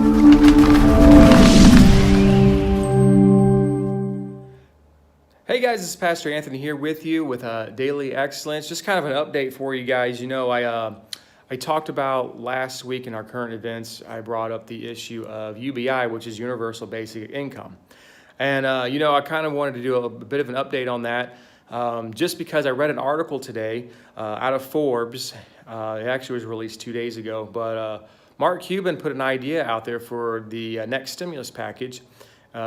Hey guys, this is Pastor Anthony here with you with Daily Excellence. Just kind of an update for you guys. I talked about last week in our current events, I brought up the issue of UBI, which is Universal Basic Income. And, I kind of wanted to do a bit of an update on that just because I read an article today out of Forbes. It actually was released 2 days ago, but Mark Cuban put an idea out there for the next stimulus package.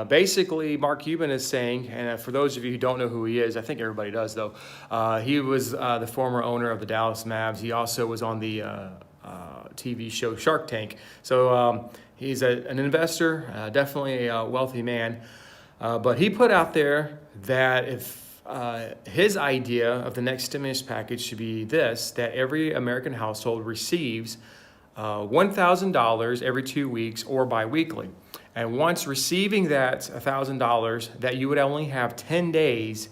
Basically, Mark Cuban is saying, and for those of you who don't know who he is, I think everybody does though, he was the former owner of the Dallas Mavs. He also was on the TV show Shark Tank. So he's an investor, definitely a wealthy man. But he put out there that if his idea of the next stimulus package should be this, that every American household receives $1,000 every 2 weeks or biweekly. And once receiving that $1,000, that you would only have 10 days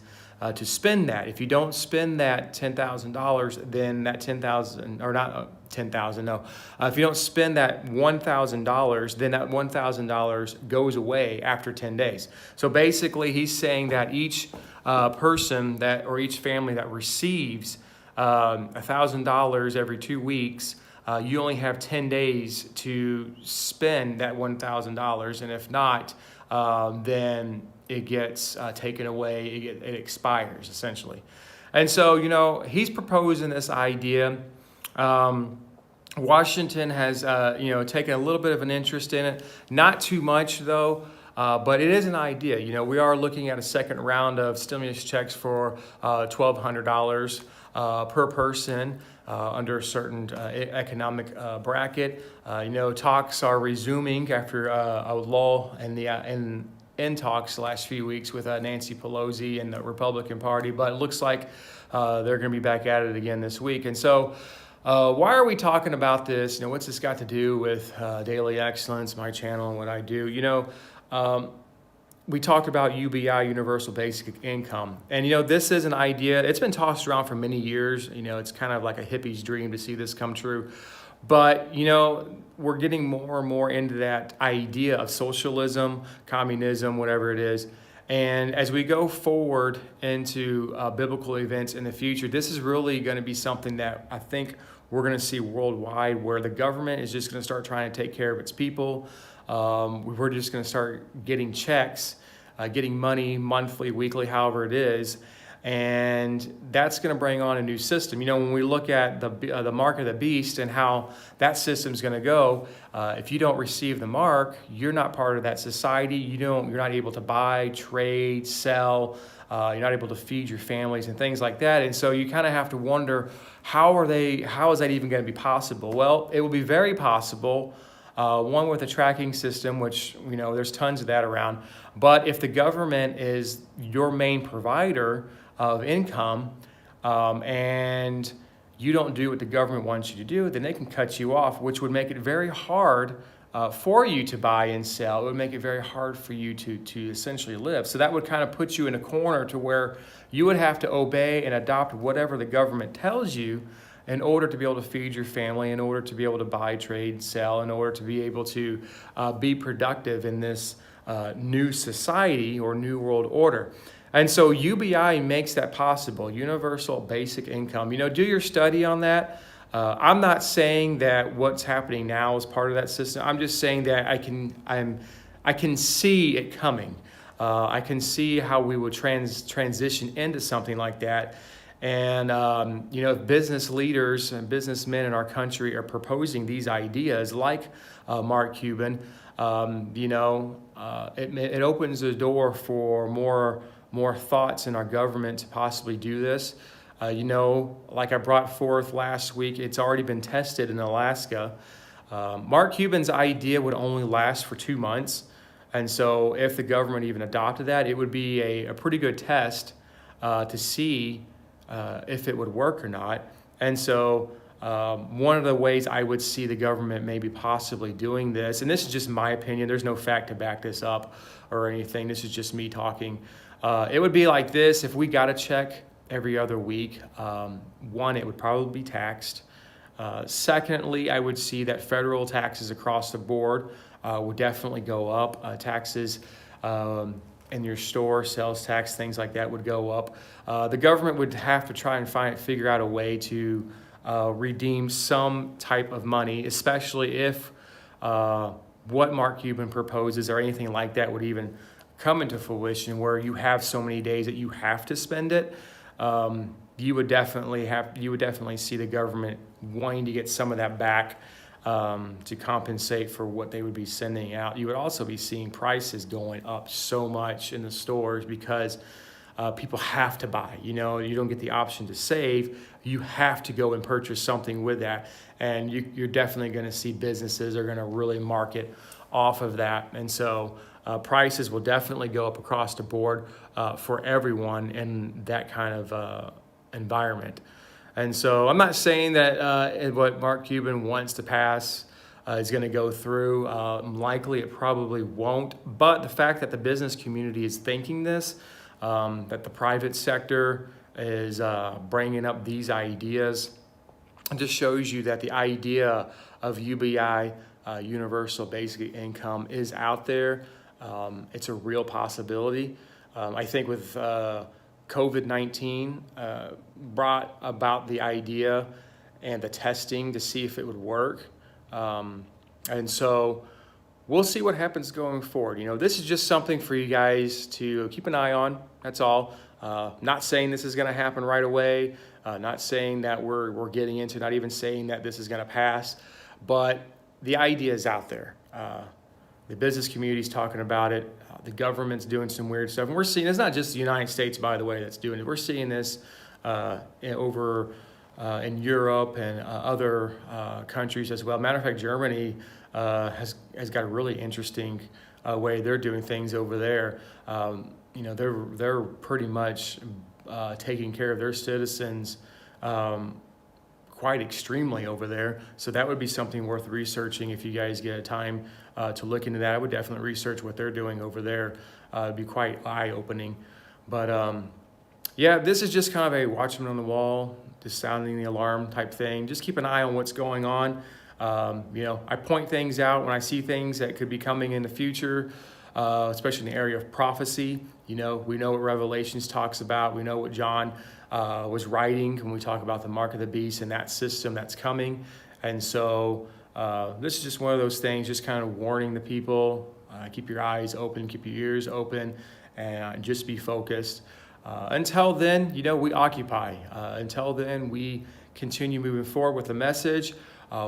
to spend that. If you don't spend that $10,000, then that $10,000, or not 10,000, no. If you don't spend that $1,000, then that $1,000 goes away after 10 days. So basically, he's saying that each person that, or each family that receives $1,000 every 2 weeks, you only have 10 days to spend that $1,000, and if not, then it gets taken away, it expires essentially. And so, he's proposing this idea. Washington has, taken a little bit of an interest in it, not too much though. But it is an idea. We are looking at a second round of stimulus checks for $1,200 per person under a certain economic bracket. Talks are resuming after a lull in talks the last few weeks with Nancy Pelosi and the Republican Party, but it looks like they're going to be back at it again this week. And so why are we talking about this? What's this got to do with Daily Excellence, my channel, and what I do? We talked about UBI, Universal Basic Income. And, this is an idea. It's been tossed around for many years. It's kind of like a hippie's dream to see this come true. But, we're getting more and more into that idea of socialism, communism, whatever it is. And as we go forward into biblical events in the future, this is really going to be something that I think we're going to see worldwide, where the government is just going to start trying to take care of its people. We're just going to start getting checks, getting money monthly, weekly, however it is. And that's going to bring on a new system. When we look at the mark of the beast and how that system is going to go, if you don't receive the mark, you're not part of that society. You're not able to buy, trade, sell. You're not able to feed your families and things like that. And so you kind of have to wonder, how is that even going to be possible? Well, it will be very possible. One with a tracking system, which, there's tons of that around. But if the government is your main provider of income, and you don't do what the government wants you to do, then they can cut you off, which would make it very hard for you to buy and sell. It would make it very hard for you to essentially live. So that would kind of put you in a corner to where you would have to obey and adopt whatever the government tells you in order to be able to feed your family, in order to be able to buy, trade, sell, in order to be able to be productive in this new society or new world order. And so UBI makes that possible, Universal Basic Income. Do your study on that. I'm not saying that what's happening now is part of that system. I'm just saying that I can see it coming. I can see how we would transition into something like that. And, business leaders and businessmen in our country are proposing these ideas like Mark Cuban. It opens the door for more thoughts in our government to possibly do this. Like I brought forth last week, it's already been tested in Alaska. Mark Cuban's idea would only last for 2 months. And so if the government even adopted that, it would be a pretty good test to see if it would work or not. And so one of the ways I would see the government maybe possibly doing this, and this is just my opinion, there's no fact to back this up or anything, this is just me talking. It would be like this: if we got a check every other week, one, it would probably be taxed. Secondly, I would see that federal taxes across the board would definitely go up. Taxes in your store, sales tax, things like that would go up. The government would have to try and figure out a way to redeem some type of money, especially if what Mark Cuban proposes or anything like that would even come into fruition, where you have so many days that you have to spend it. You would definitely see the government wanting to get some of that back to compensate for what they would be sending out. You would also be seeing prices going up so much in the stores because people have to buy. You don't get the option to save. You have to go and purchase something with that. And you're definitely going to see businesses are going to really market off of that. And so prices will definitely go up across the board for everyone in that kind of environment. And so I'm not saying that what Mark Cuban wants to pass is going to go through. Likely it probably won't. But the fact that the business community is thinking this, that the private sector is bringing up these ideas, it just shows you that the idea of UBI, universal basic income, is out there. It's a real possibility. I think with COVID-19 brought about the idea and the testing to see if it would work. And so we'll see what happens going forward. This is just something for you guys to keep an eye on. That's all. Not saying this is going to happen right away. Not saying that we're getting into, not even saying that this is going to pass. But the idea is out there. The business community is talking about it. The government's doing some weird stuff. And we're seeing, it's not just the United States, by the way, that's doing it. We're seeing this over in Europe and other countries as well. Matter of fact, Germany has got a really interesting way they're doing things over there. They're pretty much taking care of their citizens quite extremely over there. So that would be something worth researching if you guys get a time to look into that. I would definitely research what they're doing over there. It'd be quite eye-opening. But yeah, this is just kind of a watchman on the wall, just sounding the alarm type thing. Just keep an eye on what's going on. I point things out when I see things that could be coming in the future, especially in the area of prophecy. We know what Revelations talks about. We know what John was writing when we talk about the mark of the beast and that system that's coming. And so this is just one of those things, just kind of warning the people, keep your eyes open, keep your ears open, and just be focused. Until then, we occupy. Until then, we continue moving forward with the message.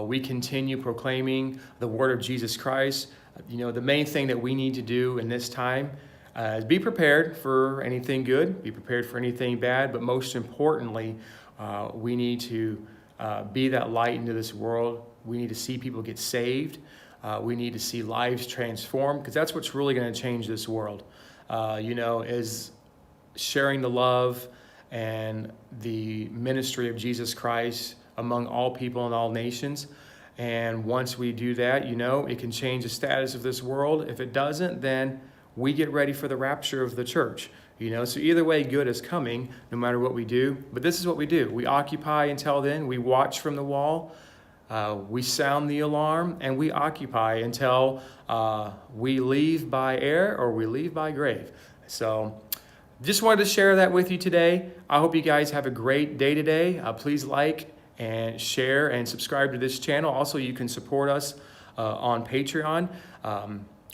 We continue proclaiming the word of Jesus Christ. The main thing that we need to do in this time is be prepared for anything good, be prepared for anything bad, but most importantly, we need to be that light into this world. We need to see people get saved. We need to see lives transformed, because that's what's really going to change this world, is sharing the love and the ministry of Jesus Christ among all people and all nations. And once we do that, it can change the status of this world. If it doesn't, then we get ready for the rapture of the church. So either way, good is coming, no matter what we do. But this is what we do. We occupy until then. We watch from the wall. We sound the alarm, and we occupy until we leave by air or we leave by grave. So just wanted to share that with you today. I hope you guys have a great day today. Please like and share and subscribe to this channel. Also, you can support us on Patreon.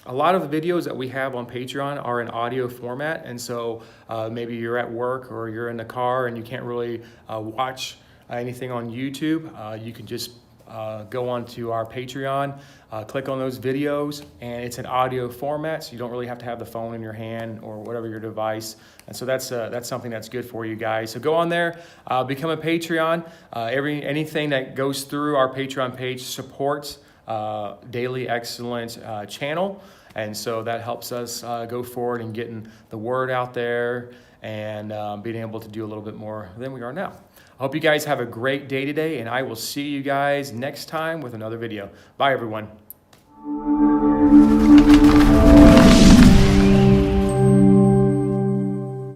A lot of the videos that we have on Patreon are in audio format, and so maybe you're at work or you're in the car and you can't really watch anything on YouTube. You can just go onto our Patreon, click on those videos, and it's an audio format, so you don't really have to have the phone in your hand or whatever your device. And so that's something that's good for you guys. So go on there, become a Patreon. Anything that goes through our Patreon page supports Daily Excellence channel, and so that helps us go forward and getting the word out there and being able to do a little bit more than we are now. I hope you guys have a great day today, and I will see you guys next time with another video. Bye, everyone.